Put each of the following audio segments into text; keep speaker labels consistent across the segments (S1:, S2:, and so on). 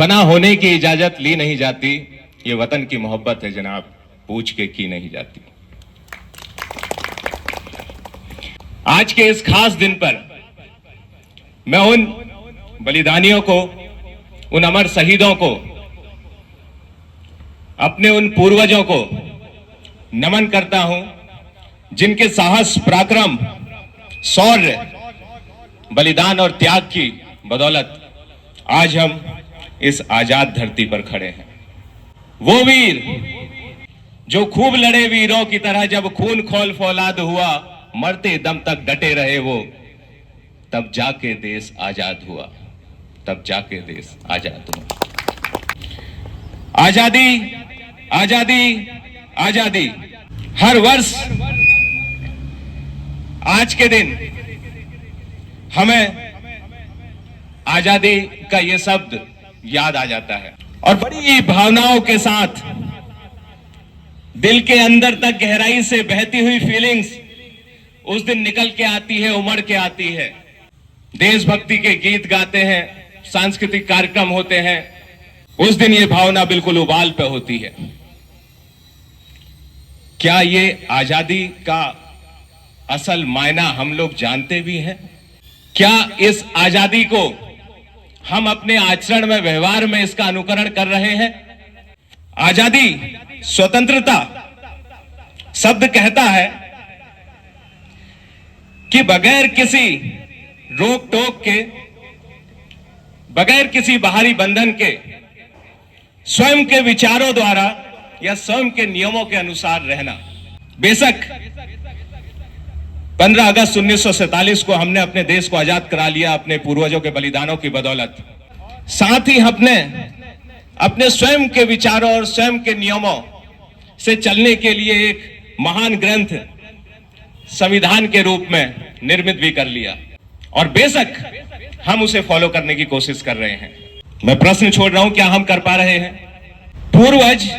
S1: फना होने की इजाजत ली नहीं जाती, ये वतन की मोहब्बत है जनाब, पूछ के की नहीं जाती। आज के इस खास दिन पर मैं उन बलिदानियों को, उन अमर शहीदों को, अपने उन पूर्वजों को नमन करता हूं जिनके साहस, पराक्रम, शौर्य, बलिदान और त्याग की बदौलत आज हम इस आजाद धरती पर खड़े हैं। वो वीर जो खूब लड़े वीरों की तरह, जब खून खौल फौलाद हुआ, मरते दम तक डटे रहे वो, तब जाके देश आजाद हुआ, तब जाके देश आजाद हुआ। आजादी, आजादी, आजादी। हर वर्ष आज के दिन हमें आजादी का ये शब्द याद आ जाता है और बड़ी भावनाओं के साथ दिल के अंदर तक गहराई से बहती हुई फीलिंग्स उस दिन निकल के आती है, उमड़ के आती है। देशभक्ति के गीत गाते हैं, सांस्कृतिक कार्यक्रम होते हैं, उस दिन ये भावना बिल्कुल उबाल पे होती है। क्या ये आजादी का असल मायना हम लोग जानते भी हैं? क्या इस आजादी को हम अपने आचरण में, व्यवहार में इसका अनुकरण कर रहे हैं? आजादी, स्वतंत्रता शब्द कहता है कि बगैर किसी रोक टोक के, बगैर किसी बाहरी बंधन के, स्वयं के विचारों द्वारा या स्वयं के नियमों के अनुसार रहना। बेशक 15 अगस्त 1947 को हमने अपने देश को आजाद करा लिया अपने पूर्वजों के बलिदानों की बदौलत। साथ ही अपने स्वयं के विचारों और स्वयं के नियमों से चलने के लिए एक महान ग्रंथ संविधान के रूप में निर्मित भी कर लिया और बेशक हम उसे फॉलो करने की कोशिश कर रहे हैं। मैं प्रश्न छोड़ रहा हूं, क्या हम कर पा रहे हैं? पूर्वज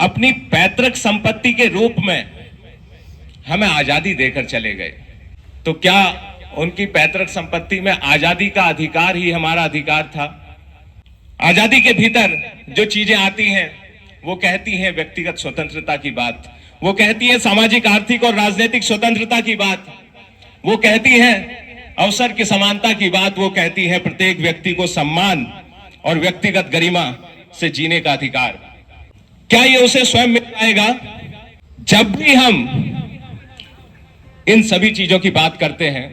S1: अपनी पैतृक संपत्ति के रूप में हमें आजादी देकर चले गए, तो क्या उनकी पैतृक संपत्ति में आजादी का अधिकार ही हमारा अधिकार था? आजादी के भीतर जो चीजें आती हैं वो कहती हैं व्यक्तिगत स्वतंत्रता की बात, वो कहती है सामाजिक, आर्थिक और राजनीतिक स्वतंत्रता की बात, वो कहती है अवसर की समानता की बात, वो कहती है प्रत्येक व्यक्ति को सम्मान और व्यक्तिगत गरिमा से जीने का अधिकार। क्या ये उसे स्वयं मिल पाएगा? जब भी हम इन सभी चीजों की बात करते हैं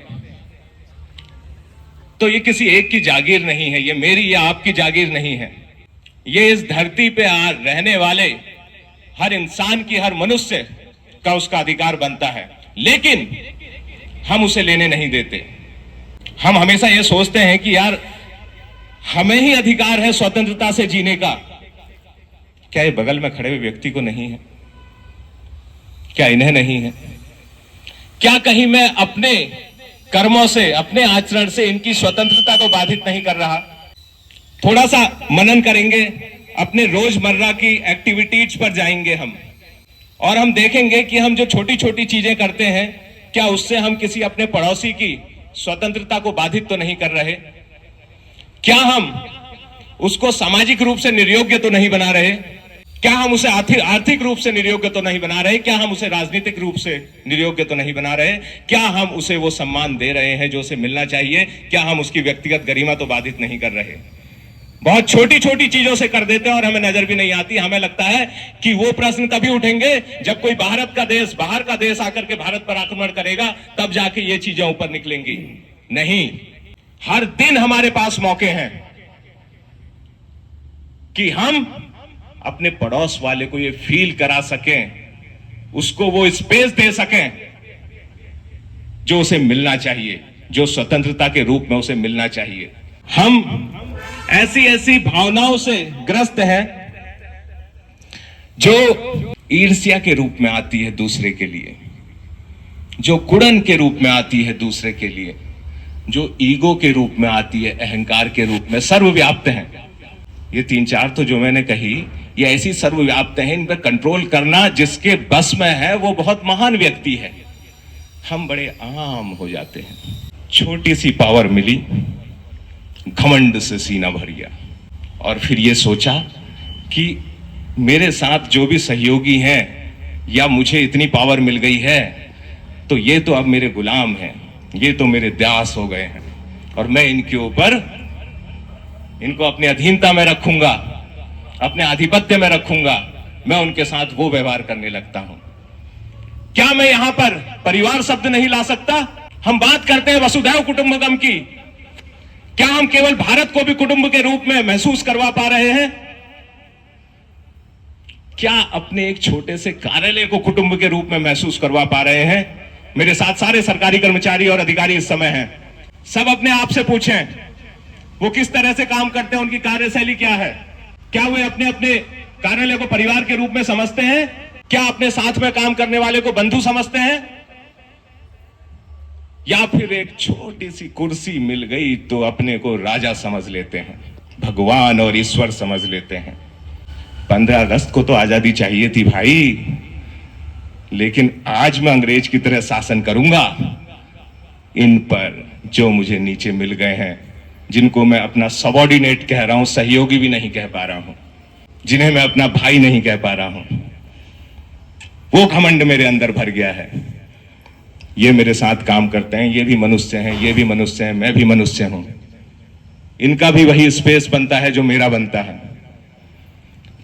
S1: तो ये किसी एक की जागीर नहीं है, ये मेरी या आपकी जागीर नहीं है, ये इस धरती पे रहने वाले हर इंसान की, हर मनुष्य का उसका अधिकार बनता है। लेकिन हम उसे लेने नहीं देते। हम हमेशा ये सोचते हैं कि यार हमें ही अधिकार है स्वतंत्रता से जीने का। क्या ये बगल में खड़े हुए व्यक्ति को नहीं है? क्या इन्हें नहीं है? क्या कहीं मैं अपने कर्मों से, अपने आचरण से इनकी स्वतंत्रता को बाधित नहीं कर रहा? थोड़ा सा मनन करेंगे, अपने रोजमर्रा की एक्टिविटीज पर जाएंगे हम और हम देखेंगे कि हम जो छोटी छोटी चीजें करते हैं, क्या उससे हम किसी अपने पड़ोसी की स्वतंत्रता को बाधित तो नहीं कर रहे? क्या हम उसको सामाजिक रूप से निर्योग्य तो नहीं बना रहे? क्या हम उसे आर्थिक रूप से निर्योग्य तो नहीं बना रहे? क्या हम उसे राजनीतिक रूप से निर्योग्य तो नहीं बना रहे? क्या हम उसे वो सम्मान दे रहे हैं जो उसे मिलना चाहिए? क्या हम उसकी व्यक्तिगत गरिमा तो बाधित नहीं कर रहे? बहुत छोटी छोटी चीजों से कर देते हैं और हमें नजर भी नहीं आती। हमें लगता है कि वो प्रश्न तभी उठेंगे जब कोई बाहर का देश आकर के भारत पर आक्रमण करेगा, तब जाके ये चीजें ऊपर निकलेंगी। नहीं, हर दिन हमारे पास मौके हैं कि हम अपने पड़ोस वाले को ये फील करा सकें, उसको वो स्पेस दे सकें जो उसे मिलना चाहिए, जो स्वतंत्रता के रूप में उसे मिलना चाहिए। हम ऐसी भावनाओं से ग्रस्त हैं जो ईर्ष्या के रूप में आती है दूसरे के लिए, जो कुड़न के रूप में आती है दूसरे के लिए, जो ईगो के रूप में आती है, अहंकार के रूप में, सर्वव्याप्त हैं। ये 3-4 तो जो मैंने कही, ये ऐसी सर्वव्याप्त हैं, इन पर कंट्रोल करना जिसके बस में है वो बहुत महान व्यक्ति है। हम बड़े आम हो जाते हैं। छोटी सी पावर मिली, घमंड से सीना भर गया और फिर ये सोचा कि मेरे साथ जो भी सहयोगी हैं या मुझे इतनी पावर मिल गई है तो ये तो अब मेरे गुलाम हैं, ये तो मेरे दास हो गए हैं और मैं इनके ऊपर, इनको अपनी अधीनता में रखूंगा, अपने आधिपत्य में रखूंगा, मैं उनके साथ वो व्यवहार करने लगता हूं। क्या मैं यहां पर परिवार शब्द नहीं ला सकता? हम बात करते हैं वसुधैव कुटुंबकम की, क्या हम केवल भारत को भी कुटुंब के रूप में महसूस करवा पा रहे हैं? क्या अपने एक छोटे से कार्यालय को कुटुंब के रूप में महसूस करवा पा रहे हैं? मेरे साथ सारे सरकारी कर्मचारी और अधिकारी इस समय हैं, सब अपने आप से पूछें वो किस तरह से काम करते हैं, उनकी कार्यशैली क्या है, क्या वे अपने अपने कार्यालय को परिवार के रूप में समझते हैं, क्या अपने साथ में काम करने वाले को बंधु समझते हैं, या फिर एक छोटी सी कुर्सी मिल गई तो अपने को राजा समझ लेते हैं, भगवान और ईश्वर समझ लेते हैं। 15 अगस्त को तो आजादी चाहिए थी भाई, लेकिन आज मैं अंग्रेज की तरह शासन करूंगा। इन पर जो मुझे नीचे मिल गए हैं, जिनको मैं अपना सबऑर्डिनेट कह रहा हूं, सहयोगी भी नहीं कह पा रहा हूं, जिन्हें मैं अपना भाई नहीं कह पा रहा हूं, वो घमंड मेरे अंदर भर गया है। ये मेरे साथ काम करते हैं, ये भी मनुष्य हैं, ये भी मनुष्य हैं, मैं भी मनुष्य हूं। इनका भी वही स्पेस बनता है जो मेरा बनता है।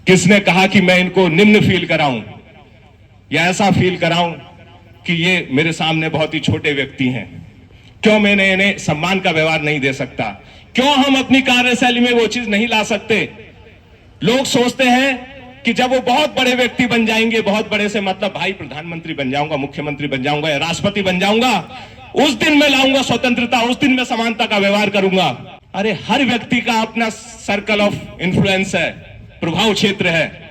S1: किसने कहा कि मैं इनको निम्न फील कराऊं या ऐसा फील कराऊं कि ये मेरे सामने बहुत ही छोटे व्यक्ति हैं? क्यों मैंने इन्हें सम्मान का व्यवहार नहीं दे सकता? क्यों हम अपनी कार्यशैली में वो चीज नहीं ला सकते? लोग सोचते हैं कि जब वो बहुत बड़े व्यक्ति बन जाएंगे, बहुत बड़े से मतलब भाई प्रधानमंत्री बन जाऊंगा, मुख्यमंत्री बन जाऊंगा या राष्ट्रपति बन जाऊंगा, उस दिन मैं लाऊंगा स्वतंत्रता, उस दिन मैं समानता का व्यवहार करूंगा। अरे हर व्यक्ति का अपना सर्कल ऑफ इंफ्लुएंस है, प्रभाव क्षेत्र है,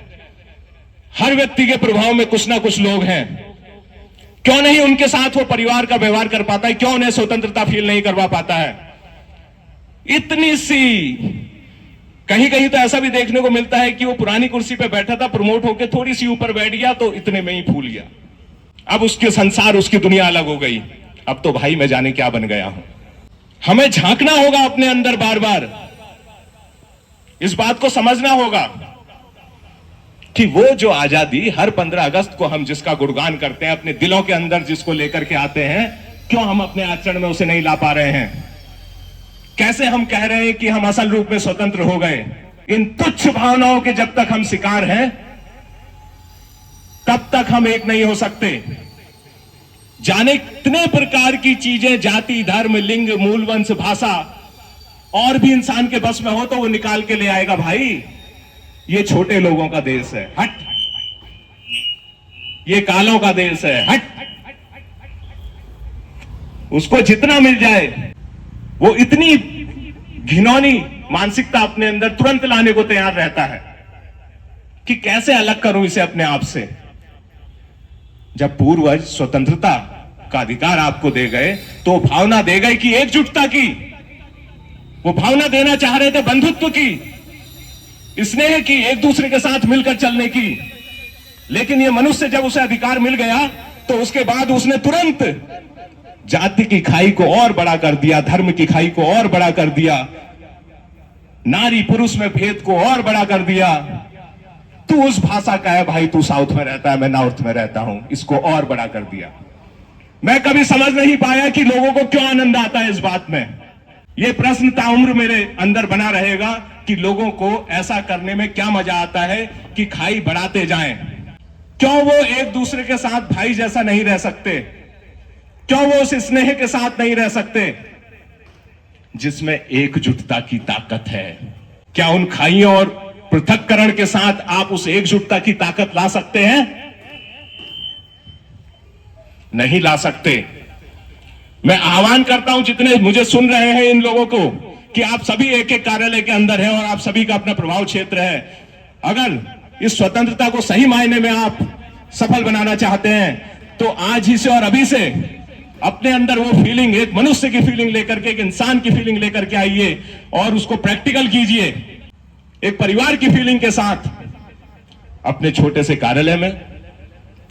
S1: हर व्यक्ति के प्रभाव में कुछ ना कुछ लोग हैं। क्यों नहीं उनके साथ वो परिवार का व्यवहार कर पाता है? क्यों उन्हें स्वतंत्रता फील नहीं करवा पाता है? इतनी सी, कहीं कहीं तो ऐसा भी देखने को मिलता है कि वो पुरानी कुर्सी पे बैठा था, प्रमोट होकर थोड़ी सी ऊपर बैठ गया तो इतने में ही फूल गया। अब उसके संसार, उसकी दुनिया अलग हो गई। अब तो भाई मैं जाने क्या बन गया हूं। हमें झांकना होगा अपने अंदर बार बार, इस बात को समझना होगा कि वो जो आजादी हर 15 अगस्त को हम जिसका गुणगान करते हैं, अपने दिलों के अंदर जिसको लेकर के आते हैं, क्यों हम अपने आचरण में उसे नहीं ला पा रहे हैं? कैसे हम कह रहे हैं कि हम असल रूप में स्वतंत्र हो गए? इन तुच्छ भावनाओं के जब तक हम शिकार हैं, तब तक हम एक नहीं हो सकते। जाने कितने प्रकार की चीजें, जाति, धर्म, लिंग, मूल, वंश, भाषा और भी इंसान के बस में हो तो वो निकाल के ले आएगा। भाई ये छोटे लोगों का देश है, हट। ये कालों का देश है, हट। उसको जितना मिल जाए वो इतनी घिनौनी मानसिकता अपने अंदर तुरंत लाने को तैयार रहता है कि कैसे अलग करूं इसे अपने आप से। जब पूर्वज स्वतंत्रता का अधिकार आपको दे गए तो भावना दे गए कि एकजुटता की, वो भावना देना चाह रहे थे बंधुत्व की, स्नेह की, एक दूसरे के साथ मिलकर चलने की। लेकिन ये मनुष्य जब उसे अधिकार मिल गया तो उसके बाद उसने तुरंत जाति की खाई को और बड़ा कर दिया, धर्म की खाई को और बड़ा कर दिया, नारी पुरुष में भेद को और बड़ा कर दिया। तू उस भाषा का है भाई, तू साउथ में रहता है, मैं नॉर्थ में रहता हूं, इसको और बड़ा कर दिया। मैं कभी समझ नहीं पाया कि लोगों को क्यों आनंद आता है इस बात में। यह प्रश्न ताउम्र मेरे अंदर बना रहेगा कि लोगों को ऐसा करने में क्या मजा आता है कि खाई बढ़ाते जाएं। क्यों वो एक दूसरे के साथ भाई जैसा नहीं रह सकते? क्यों वो उस स्नेह के साथ नहीं रह सकते जिसमें एकजुटता की ताकत है? क्या उन खाइयों और पृथक्करण के साथ आप उस एकजुटता की ताकत ला सकते हैं? नहीं ला सकते। मैं आह्वान करता हूं जितने मुझे सुन रहे हैं इन लोगों को कि आप सभी एक एक कार्यालय के अंदर हैं और आप सभी का अपना प्रभाव क्षेत्र है। अगर इस स्वतंत्रता को सही मायने में आप सफल बनाना चाहते हैं तो आज ही से और अभी से अपने अंदर वो फीलिंग, एक मनुष्य की फीलिंग लेकर के, एक इंसान की फीलिंग लेकर के आइए और उसको प्रैक्टिकल कीजिए। एक परिवार की फीलिंग के साथ अपने छोटे से कार्यालय में,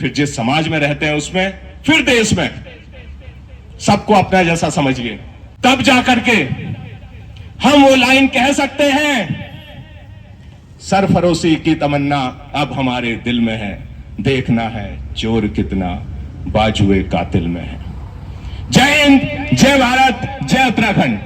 S1: फिर जिस समाज में रहते हैं उसमें, फिर देश में, सबको अपना जैसा समझिए। तब जाकर के हम वो लाइन कह सकते हैं, सरफरोशी की तमन्ना अब हमारे दिल में है, देखना है चोर कितना बाजुए कातिल में है। जय हिंद, जय भारत, जय उत्तराखंड।